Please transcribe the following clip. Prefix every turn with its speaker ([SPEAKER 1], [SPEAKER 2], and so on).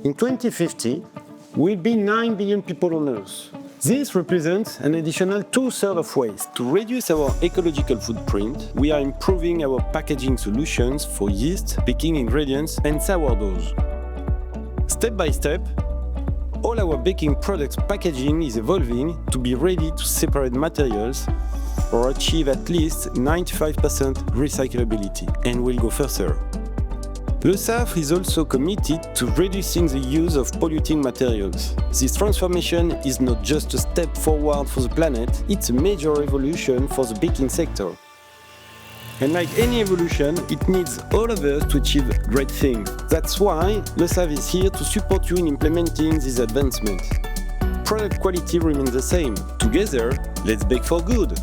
[SPEAKER 1] In 2050, we'll be 9 billion people on Earth. This represents an additional 2/3 of waste. To reduce our ecological footprint, we are improving our packaging solutions for yeast, baking ingredients, and sourdoughs. Step by step, all our baking products packaging is evolving to be ready to separate materials or achieve at least 95% recyclability, and we'll go further. Lesaffre is also committed to reducing the use of polluting materials. This transformation is not just a step forward for the planet, it's a major evolution for the baking sector. And like any evolution, it needs all of us to achieve great things. That's why Lesaffre is here to support you in implementing these advancements. Product quality remains the same. Together, let's bake for good.